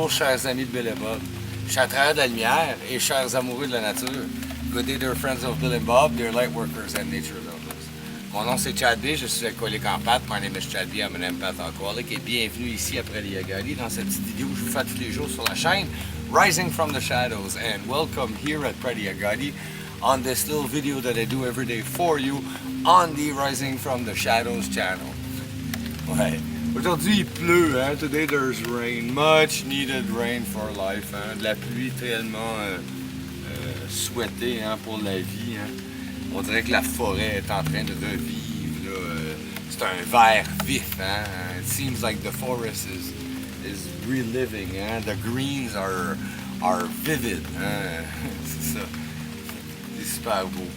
Bonjour, chers amis de Bill et Bob. Je suis à travers de la lumière et chers amoureux de la nature. Good day, dear friends of Bill and Bob, dear light workers and nature lovers. Mon nom c'est Chad B, je suis alcoolique en pâte. My name is Chad B, I'm an empath alcoholic. Et bienvenue ici après les Agali dans cette petite vidéo que je vous fais tous les jours sur la chaîne Rising from the Shadows. And welcome here at Pradi Agadi on this little video that I do every day for you on the Rising from the Shadows channel. Ouais. Aujourd'hui il pleut, hein? Today there's rain, much needed rain for life, hein? De la pluie tellement souhaitée, hein, pour la vie, hein? On dirait que la forêt est en train de revivre, là. C'est un vert vif, hein? It seems like the forest is reliving, hein? The greens are vivid, hein? C'est ça. C'est super beau.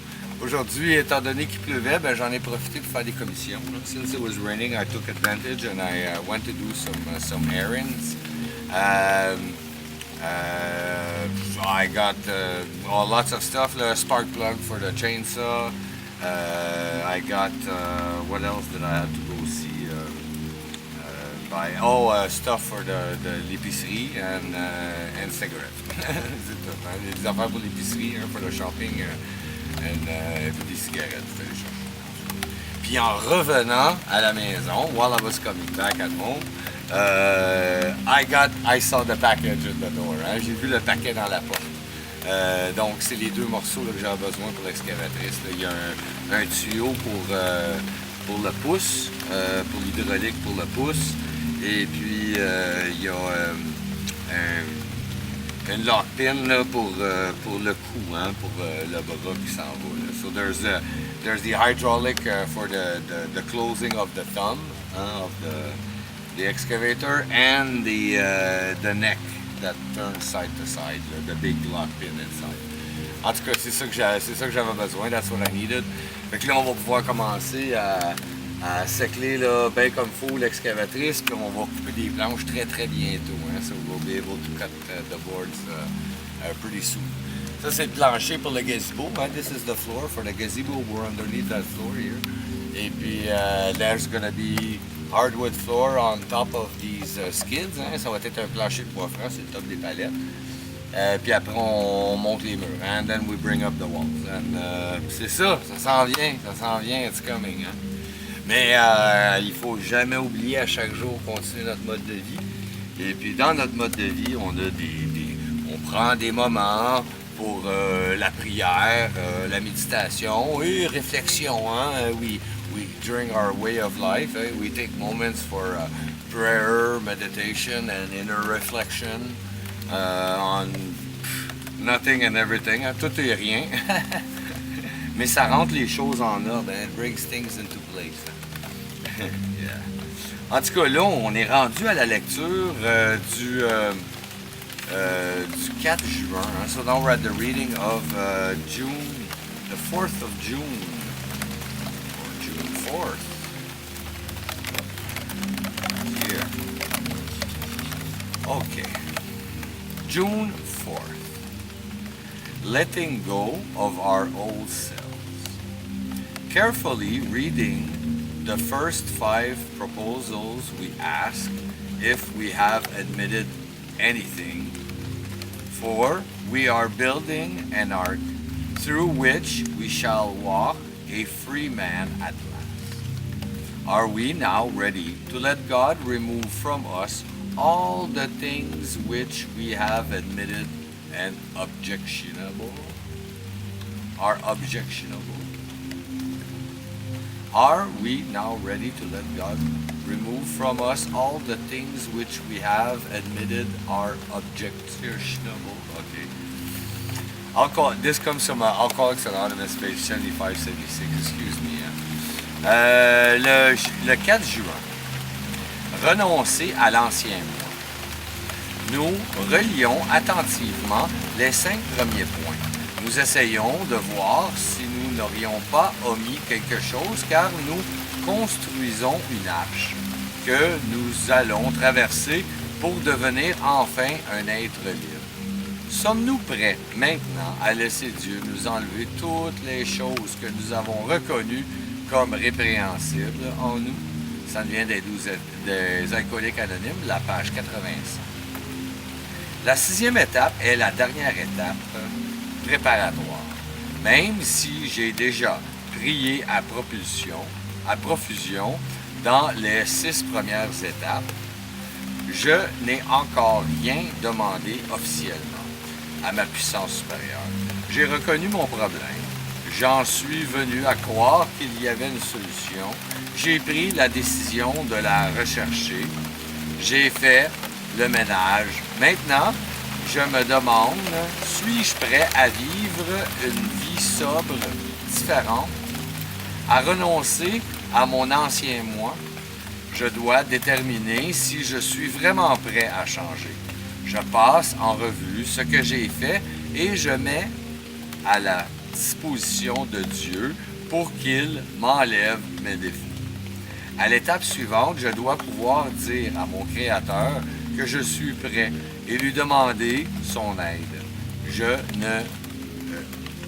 Aujourd'hui, étant donné qu'il pleuvait, ben, j'en ai profité pour faire des commissions. Since it was raining, I took advantage and I went to do some errands. I got lots of stuff, a spark plug for the chainsaw. I got, what else did I have to go see? Buy stuff for l'épicerie and cigarettes. C'est tout, hein? Des affaires pour l'épicerie, hein, pour le shopping. Et puis des cigarettes, je fais les choses. Puis en revenant à la maison, while I was coming back at home, I saw the package at the door. Hein? J'ai vu le paquet dans la porte. Donc c'est les deux morceaux là, que j'avais besoin pour l'excavatrice. Il y a un tuyau pour le pouce, pour l'hydraulique pour le pouce, et puis il y a une lock pin là, pour le cou, hein, pour le bras qui s'en va. Là. So there's the hydraulic for the closing of the thumb, of the excavator, and the neck that turns side to side, là, the big lock pin inside. En tout cas, c'est ça que j'avais besoin, that's what I needed. Fait que là, on va pouvoir commencer à sécler là, bien comme il faut l'excavatrice, puis on va couper des planches très très bientôt. Hein? So we'll be able to cut the boards pretty soon. Ça c'est le plancher pour le gazebo. Hein? This is the floor for the gazebo. We're underneath that floor here. Et puis there's gonna be hardwood floor on top of these skids. Hein? Ça va être un plancher de bois franc sur le top des palettes. Puis après on monte les murs. And then we bring up the walls. And c'est ça s'en vient, it's coming. Hein? Mais il ne faut jamais oublier à chaque jour continuer notre mode de vie. Et puis dans notre mode de vie, on prend des moments pour la prière, la méditation et réflexion. Hein? During our way of life, we take moments for prayer, meditation and inner reflection on nothing and everything. Hein? Tout et rien. Mais ça rentre les choses en ordre. Hein? It brings things into place. Yeah. En tout cas, là, on est rendu à la lecture du 4 juin. Hein? So now we're at the reading of June, the 4th of June, or June 4th. Here. Okay. June 4th. Letting go of our old selves. Carefully reading the first 5 proposals, we ask if we have admitted anything, for we are building an ark through which we shall walk a free man at last. Are we now ready to let God remove from us all the things which we have admitted and are objectionable? Are we now ready to let God remove from us all the things which we have admitted are objectionable? Okay. This comes from Alcoholics Anonymous, page 75-76. Excuse me. Hein. Le 4 juin, renoncer à l'ancien moi. Nous relions attentivement les 5 premiers points. Nous essayons de voir si nous n'aurions pas omis quelque chose, car nous construisons une arche que nous allons traverser pour devenir enfin un être libre. Sommes-nous prêts maintenant à laisser Dieu nous enlever toutes les choses que nous avons reconnues comme répréhensibles en nous? Ça vient des Alcooliques Anonymes, la page 85. La 6e étape est la dernière étape préparatoire. Même si j'ai déjà prié à profusion dans les 6 premières étapes, je n'ai encore rien demandé officiellement à ma puissance supérieure. J'ai reconnu mon problème. J'en suis venu à croire qu'il y avait une solution. J'ai pris la décision de la rechercher. J'ai fait le ménage. Maintenant, je me demande, suis-je prêt à vivre une vie sobre, différente, à renoncer à mon ancien moi? Je dois déterminer si je suis vraiment prêt à changer. Je passe en revue ce que j'ai fait et je mets à la disposition de Dieu pour qu'il m'enlève mes défauts. À l'étape suivante, je dois pouvoir dire à mon Créateur que je suis prêt et lui demander son aide.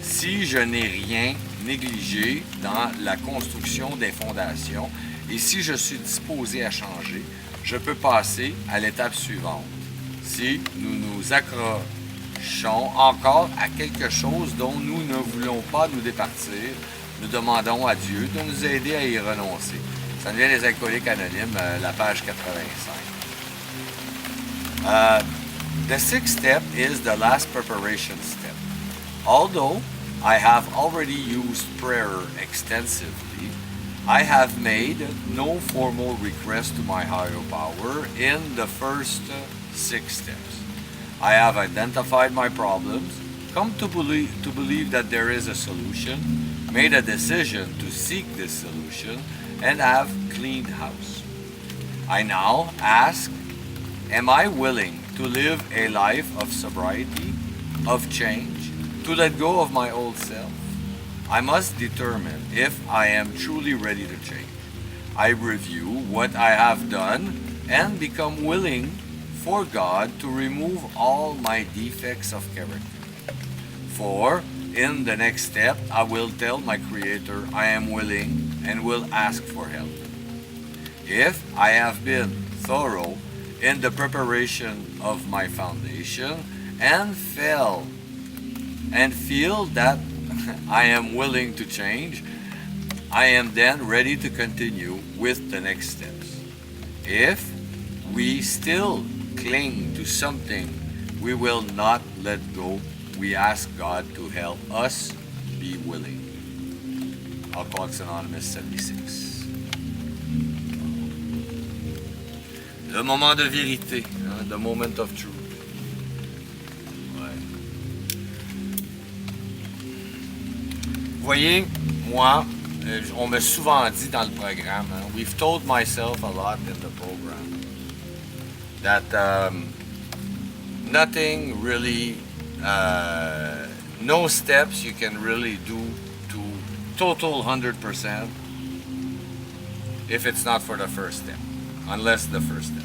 Si je n'ai rien négligé dans la construction des fondations et si je suis disposé à changer, je peux passer à l'étape suivante. Si nous nous accrochons encore à quelque chose dont nous ne voulons pas nous départir, nous demandons à Dieu de nous aider à y renoncer. Ça nous vient des Alcooliques Anonymes, la page 85. The 6th step is the last preparation step. Although I have already used prayer extensively, I have made no formal request to my higher power in the first 6 steps. I have identified my problems, come to believe that there is a solution, made a decision to seek this solution, and have cleaned house. I now ask, am I willing to live a life of sobriety, of change, to let go of my old self? I must determine if I am truly ready to change. I review what I have done and become willing for God to remove all my defects of character. For in the next step, I will tell my Creator I am willing and will ask for help. If I have been thorough in the preparation of my foundation and feel that I am willing to change, I am then ready to continue with the next steps. If we still cling to something we will not let go, we ask God to help us be willing. Alcoholics Anonymous 76. Le moment de vérité, hein, the moment of truth. Ouais. Vous voyez, moi, on m'a souvent dit dans le programme, hein, we've told myself a lot in the program, that nothing really, no steps you can really do to total 100% if it's not for the first step, unless the first step.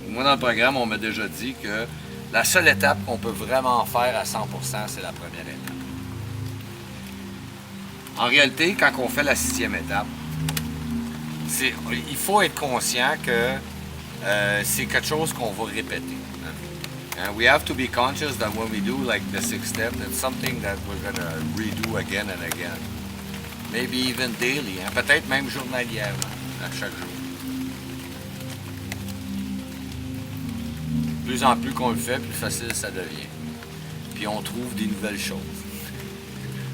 Moi, dans le programme, on m'a déjà dit que la seule étape qu'on peut vraiment faire à 100%, c'est la première étape. En réalité, quand on fait la 6e étape, il faut être conscient que c'est quelque chose qu'on va répéter. And we have to be conscious that when we do like the 6th step, it's something that we're going to redo again and again. Maybe even daily, hein? Peut-être même journalièrement, à chaque jour. De plus en plus qu'on le fait, plus facile ça devient. Puis on trouve des nouvelles choses.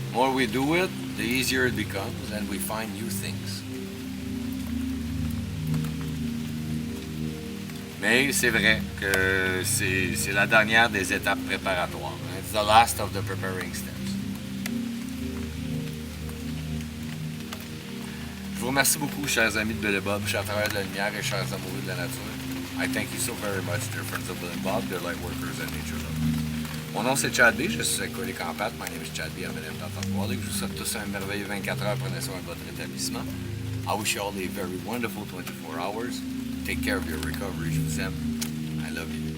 The more we do it, the easier it becomes, and we find new things. Mais c'est vrai que c'est la dernière des étapes préparatoires. It's the last of the preparing steps. Je vous remercie beaucoup, chers amis de Bill et Bob, chers travailleurs de la lumière et chers amoureux de la nature. I thank you so very much, dear friends of Bill and Bob, dear light workers and nature lovers. Mon nom c'est Chad B, je suis alcoolique en pâte. My name is Chad B, I'm an empath alcoholic. Je vous souhaite tous un merveilleux 24 heures. Prenez soin de votre rétablissement. I wish you all a very wonderful 24 hours. Take care of your recovery. Je vous aime. I love you.